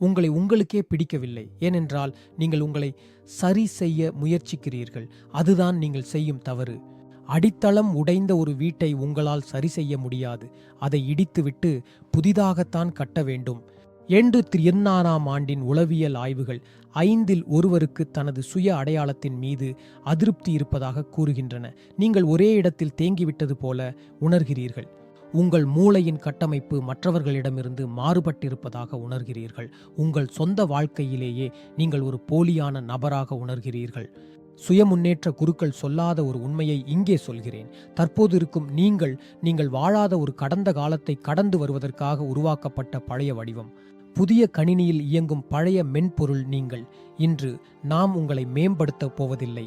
உங்களை உங்களுக்கே பிடிக்கவில்லை. ஏனென்றால் நீங்கள் உங்களை சரி செய்ய முயற்சிக்கிறீர்கள். அதுதான் நீங்கள் செய்யும் தவறு. அடித்தளம் உடைந்த ஒரு வீட்டை உங்களால் சரி செய்ய முடியாது. அதை இடித்துவிட்டு புதிதாகத்தான் கட்ட வேண்டும். 2026ஆம் ஆண்டின் உளவியல் ஆய்வுகள் 5இல் ஒருவருக்கு தனது சுய அடையாளத்தின் மீது அதிருப்தி இருப்பதாக கூறுகின்றன. நீங்கள் ஒரே இடத்தில் தேங்கிவிட்டது போல உணர்கிறீர்கள். உங்கள் மூளையின் கட்டமைப்பு மற்றவர்களிடமிருந்து மாறுபட்டிருப்பதாக உணர்கிறீர்கள். உங்கள் சொந்த வாழ்க்கையிலேயே நீங்கள் ஒரு போலியான நபராக உணர்கிறீர்கள். சுய முன்னேற்ற குருக்கள் சொல்லாத ஒரு உண்மையை இங்கே சொல்கிறேன். தற்போது இருக்கும் நீங்கள் வாழாத ஒரு கடந்த காலத்தை கடந்து வருவதற்காக உருவாக்கப்பட்ட பழைய வடிவம். புதிய கணினியில் இயங்கும் பழைய மென்பொருள் நீங்கள். இன்று நாம் உங்களை மேம்படுத்தப் போவதில்லை.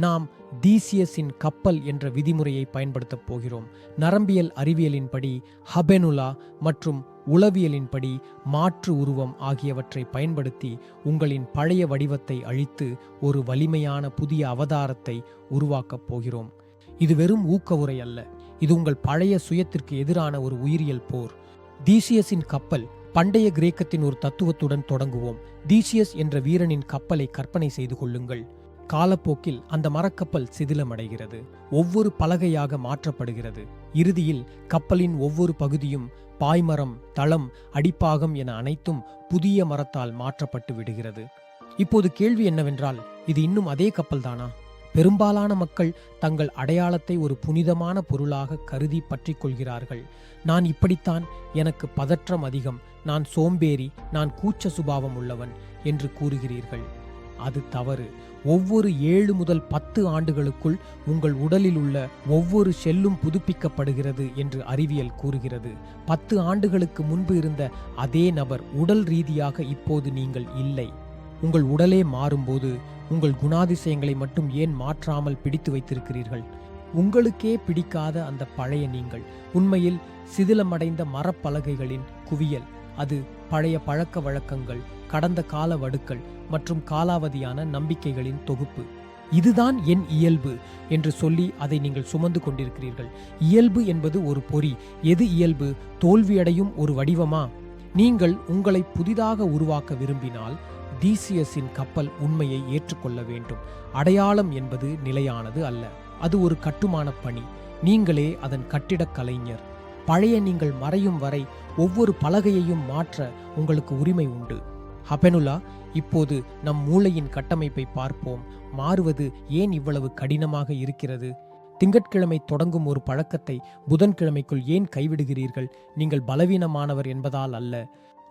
நாம் தீசியஸின் கப்பல் என்ற விதிமுறையை பயன்படுத்தப் போகிறோம். நரம்பியல் அறிவியலின்படி ஹபெனுலா மற்றும் உளவியலின்படி மாற்று உருவம் ஆகியவற்றை பயன்படுத்தி உங்களின் பழைய வடிவத்தை அழித்து ஒரு வலிமையான புதிய அவதாரத்தை உருவாக்கப் போகிறோம். இது வெறும் ஊக்கவுரை அல்ல. இது உங்கள் பழைய சுயத்திற்கு எதிரான ஒரு உயிரியல் போர். தீசியஸின் கப்பல். பண்டைய கிரேக்கத்தின் ஒரு தத்துவத்துடன் தொடங்குவோம். தீசியஸ் என்ற வீரனின் கப்பலை கற்பனை செய்து கொள்ளுங்கள். காலப்போக்கில் அந்த மரக்கப்பல் சிதிலமடைகிறது. ஒவ்வொரு பலகையாக மாற்றப்படுகிறது. இறுதியில் கப்பலின் ஒவ்வொரு பகுதியும் பாய்மரம், தளம், அடிப்பாகம் என அனைத்தும் புதிய மரத்தால் மாற்றப்பட்டு விடுகிறது. இப்போது கேள்வி என்னவென்றால், இது இன்னும் அதே கப்பல்தானா? பெரும்பாலான மக்கள் தங்கள் அடையாளத்தை ஒரு புனிதமான பொருளாக கருதி பற்றி கொள்கிறார்கள். நான் இப்படித்தான், எனக்கு பதற்றம் அதிகம், நான் சோம்பேறி, நான் கூச்ச சுபாவம் உள்ளவன் என்று கூறுகிறீர்கள். அது தவறு. ஒவ்வொரு 7 முதல் 10 ஆண்டுகளுக்குள் உங்கள் உடலில் உள்ள ஒவ்வொரு செல்லும் புதுப்பிக்கப்படுகிறது என்று அறிவியல் கூறுகிறது. 10 ஆண்டுகளுக்கு முன்பு இருந்த அதே நபர் உடல் ரீதியாக இப்போது நீங்கள் இல்லை. உங்கள் உடலே மாறும்போது உங்கள் குணாதிசயங்களை மட்டும் ஏன் மாற்றாமல் பிடித்து வைத்திருக்கிறீர்கள்? உங்களுக்கே பிடிக்காத அந்த பழைய நீங்கள் உண்மையில் சிதிலமடைந்த மரப்பலகைகளின் குவியல். அது பழைய பழக்க வழக்கங்கள், கடந்த கால வடுக்கள் மற்றும் காலாவதியான நம்பிக்கைகளின் தொகுப்பு. இதுதான் என் இயல்பு என்று சொல்லி அதை நீங்கள் சுமந்து கொண்டிருக்கிறீர்கள். இயல்பு என்பது ஒரு பொறி. எது இயல்பு? தோல்வியடையும் ஒரு வடிவமா? நீங்கள் உங்களை புதிதாக உருவாக்க விரும்பினால் தீசியஸின் கப்பல் உண்மையை ஏற்றுக்கொள்ள வேண்டும். அடையாளம் என்பது நிலையானது அல்ல. அது ஒரு கட்டுமான பணி. நீங்களே அதன் கட்டிடக் கலைஞர். பழைய நீங்கள் மறையும் வரை ஒவ்வொரு பலகையையும் மாற்ற உங்களுக்கு உரிமை உண்டு. ஹபெனுலா, இப்போது நம் மூளையின் கட்டமைப்பை பார்ப்போம். மாறுவது ஏன் இவ்வளவு கடினமாக இருக்கிறது? திங்கட்கிழமை தொடங்கும் ஒரு பழக்கத்தை புதன்கிழமைக்குள் ஏன் கைவிடுகிறீர்கள்? நீங்கள் பலவீனமானவர் என்பதால் அல்ல.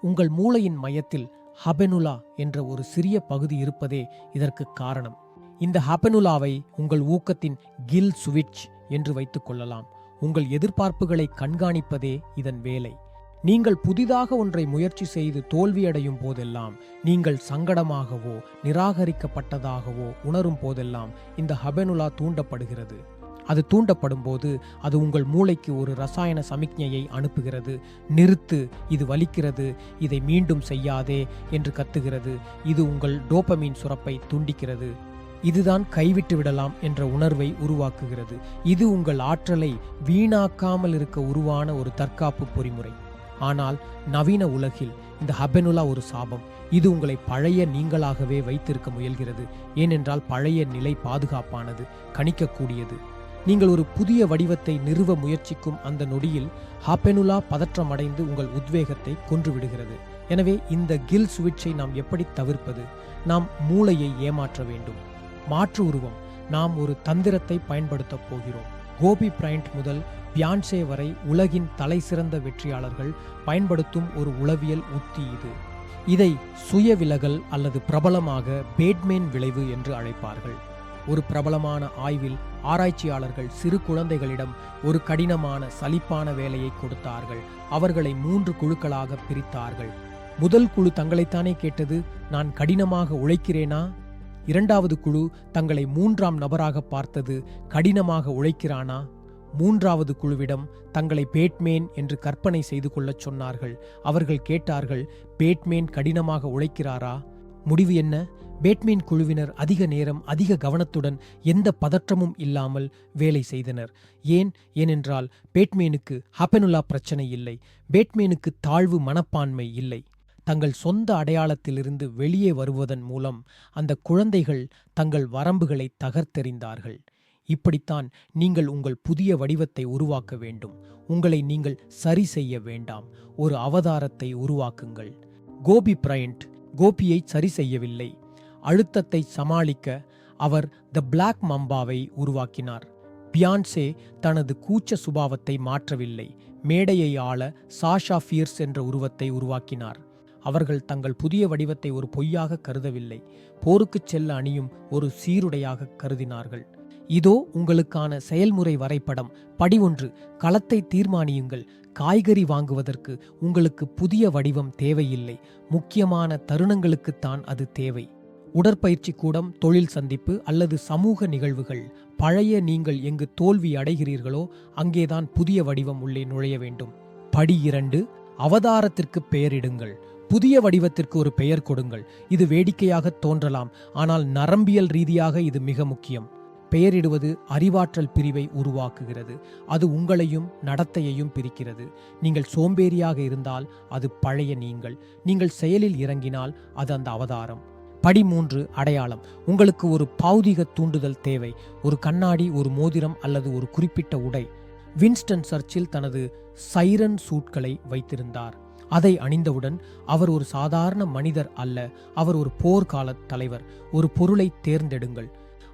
உங்கள் மூளையின் மையத்தில் ஹபெனுலா என்ற ஒரு சிறிய பகுதி இருப்பதே இதற்கு காரணம். இந்த ஹபெனுலாவை உங்கள் ஊக்கத்தின் கில் சுவிட்ச் என்று வைத்துக் கொள்ளலாம். உங்கள் எதிர்பார்ப்புகளை கண்காணிப்பதே இதன் வேலை. நீங்கள் புதிதாக ஒன்றை முயற்சி செய்து தோல்வியடையும் போதெல்லாம், நீங்கள் சங்கடமாகவோ நிராகரிக்கப்பட்டதாகவோ உணரும் போதெல்லாம் இந்த ஹபெனுலா தூண்டப்படுகிறது. அது தூண்டப்படும் போது அது உங்கள் மூளைக்கு ஒரு ரசாயன சமிக்ஞையை அனுப்புகிறது. நிறுத்து, இது வலிக்கிறது, இதை மீண்டும் செய்யாதே என்று கத்துகிறது. இது உங்கள் டோபமீன் சுரப்பை துண்டிக்கிறது. இதுதான் கைவிட்டு விடலாம் என்ற உணர்வை உருவாக்குகிறது. இது உங்கள் ஆற்றலை வீணாக்காமல் இருக்க உருவான ஒரு தற்காப்பு பொறிமுறை. ஆனால் நவீன உலகில் இந்த ஹபெனுலா ஒரு சாபம். இது உங்களை பழைய நீங்களாகவே வைத்திருக்க முயல்கிறது. ஏனென்றால் பழைய நிலை பாதுகாப்பானது, கணிக்கக்கூடியது. நீங்கள் ஒரு புதிய வடிவத்தை நிறுவ முயற்சிக்கும் அந்த நொடியில் ஹபெனுலா பதற்றமடைந்து உங்கள் உத்வேகத்தை கொன்றுவிடுகிறது. எனவே இந்த கில் சுவிட்சை நாம் எப்படி தவிர்ப்பது? நாம் மூளையை ஏமாற்ற வேண்டும். மாற்று உருவம். நாம் ஒரு தந்திரத்தை பயன்படுத்தப் போகிறோம். கோபி பிரையண்ட் முதல் பியான்சே வரை உலகின் தலை சிறந்த வெற்றியாளர்கள் பயன்படுத்தும் ஒரு உளவியல் உத்தி இது. இதை சுய விலகல் அல்லது பிரபலமாக பேட்மேன் விளைவு என்று அழைப்பார்கள். ஒரு பிரபலமான ஆய்வில் ஆராய்ச்சியாளர்கள் சிறு குழந்தைகளிடம் ஒரு கடினமான சலிப்பான வேலையை கொடுத்தார்கள். அவர்களை 3 குழுக்களாக பிரித்தார்கள். முதல் குழு தங்களைத்தானே கேட்டது, நான் கடினமாக உழைக்கிறேனா? இரண்டாவது குழு தங்களை 3ஆம் நபராக பார்த்தது, கடினமாக உழைக்கிறானா? மூன்றாவது குழுவிடம் தங்களை பேட்மேன் என்று கற்பனை செய்து கொள்ளச் சொன்னார்கள். அவர்கள் கேட்டார்கள், பேட்மேன் கடினமாக உழைக்கிறாரா? முடிவு என்ன? பேட்மேன் குழுவினர் அதிக நேரம் அதிக கவனத்துடன் எந்த பதற்றமும் இல்லாமல் வேலை செய்தனர். ஏனென்றால் பேட்மேனுக்கு ஹபெனுலா பிரச்சனை இல்லை. பேட்மேனுக்கு தாழ்வு மனப்பான்மை இல்லை. தங்கள் சொந்த அடையாளத்திலிருந்து வெளியே வருவதன் மூலம் அந்த குழந்தைகள் தங்கள் வரம்புகளை தகர்த்தெறிந்தார்கள். இப்படித்தான் நீங்கள் உங்கள் புதிய வடிவத்தை உருவாக்க வேண்டும். உங்களை நீங்கள் சரி செய்ய வேண்டாம். ஒரு அவதாரத்தை உருவாக்குங்கள். கோபி பிரையண்ட் கோபியை சரி செய்யவில்லை. அழுத்தத்தை சமாளிக்க அவர் த பிளாக் மம்பாவை உருவாக்கினார். பியான்சே தனது கூச்ச சுபாவத்தை மாற்றவில்லை. மேடையை ஆள சாஷா ஃபியர்ஸ் என்ற உருவத்தை உருவாக்கினார். அவர்கள் தங்கள் புதிய வடிவத்தை ஒரு பொய்யாக கருதவில்லை. போருக்குச் செல்ல அணியும் ஒரு சீருடையாக கருதினார்கள். இதோ உங்களுக்கான செயல்முறை வரைபடம். படி 1. களத்தை தீர்மானியுங்கள். காய்கறி வாங்குவதற்கு உங்களுக்கு புதிய வடிவம் தேவையில்லை. முக்கியமான தருணங்களுக்குத்தான் அது தேவை. உடற்பயிற்சி கூடம், தொழில் சந்திப்பு அல்லது சமூக நிகழ்வுகள். பழைய நீங்கள் எங்கு தோல்வி அடைகிறீர்களோ அங்கேதான் புதிய வடிவம் உள்ளே நுழைய வேண்டும். படி 2. அவதாரத்திற்கு பெயரிடுங்கள். புதிய வடிவத்திற்கு ஒரு பெயர் கொடுங்கள். இது வேடிக்கையாக தோன்றலாம், ஆனால் நரம்பியல் ரீதியாக இது மிக முக்கியம். பெயரிடுவது அறிவாற்றல் பிரிவை உருவாக்குகிறது. அது உங்களையும் நடத்தையையும் பிரிக்கிறது. நீங்கள் சோம்பேறியாக இருந்தால் அது பழைய நீங்கள். நீங்கள் செயலில் இறங்கினால் அது அந்த அவதாரம். படி 3. அடையாளம். உங்களுக்கு ஒரு பௌதிக தூண்டுதல் தேவை. ஒரு கண்ணாடி, ஒரு மோதிரம் அல்லது ஒரு குறிப்பிட்ட உடை. வின்ஸ்டன் சர்ச்சில் தனது சைரன் சூட்களை வைத்திருந்தார். அதை அணிந்தவுடன் அவர் ஒரு சாதாரண மனிதர் அல்ல, அவர் ஒரு போர்க்கால தலைவர். ஒரு பொருளை தேர்ந்தெடுங்கள்.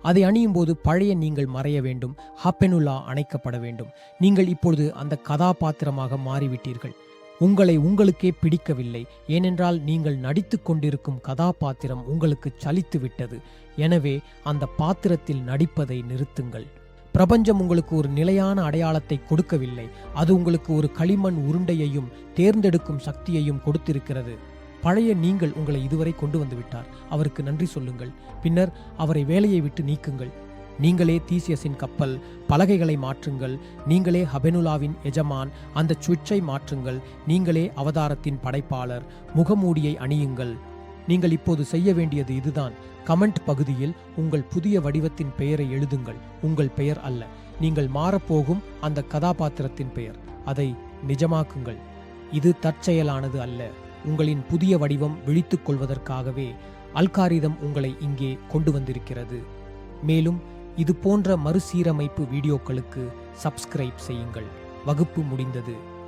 அதை அணியும் போது பழைய நீங்கள் மறைய வேண்டும். ஹப்பெனுலா அணைக்கப்பட வேண்டும். நீங்கள் இப்பொழுது அந்த கதாபாத்திரமாக மாறிவிட்டீர்கள். உங்களை உங்களுக்கே பிடிக்கவில்லை, ஏனென்றால் நீங்கள் நடித்துக் கொண்டிருக்கும் கதாபாத்திரம் உங்களுக்கு சலித்து விட்டது. எனவே அந்த பாத்திரத்தில் நடிப்பதை நிறுத்துங்கள். பிரபஞ்சம் உங்களுக்கு ஒரு நிலையான அடையாளத்தை கொடுக்கவில்லை. அது உங்களுக்கு ஒரு களிமண் உருண்டையையும் தேர்ந்தெடுக்கும் சக்தியையும் கொடுத்திருக்கிறது. பழைய நீங்கள் உங்களை இதுவரை கொண்டு வந்து விட்டார். அவருக்கு நன்றி சொல்லுங்கள். பின்னர் அவரை வேலையை விட்டு நீக்குங்கள். நீங்களே தீசியஸின் கப்பல். பலகைகளை மாற்றுங்கள். நீங்களே ஹபெனுலாவின் எஜமான். அந்த சுவிட்சை மாற்றுங்கள். நீங்களே அவதாரத்தின் படைப்பாளர். முகமூடியை அணியுங்கள். நீங்கள் இப்போது செய்ய வேண்டியது இதுதான். கமெண்ட் பகுதியில் உங்கள் புதிய வடிவத்தின் பெயரை எழுதுங்கள். உங்கள் பெயர் அல்ல, நீங்கள் மாறப்போகும் அந்த கதாபாத்திரத்தின் பெயர். அதை நிஜமாக்குங்கள். இது தற்செயலானது அல்ல. உங்களின் புதிய வடிவம் விழித்துக் கொள்வதற்காகவே அல்காரிதம் உங்களை இங்கே கொண்டு வந்திருக்கிறது. மேலும் இது போன்ற மறுசீரமைப்பு வீடியோக்களுக்கு சப்ஸ்கிரைப் செய்யுங்கள். வகுப்பு முடிந்தது.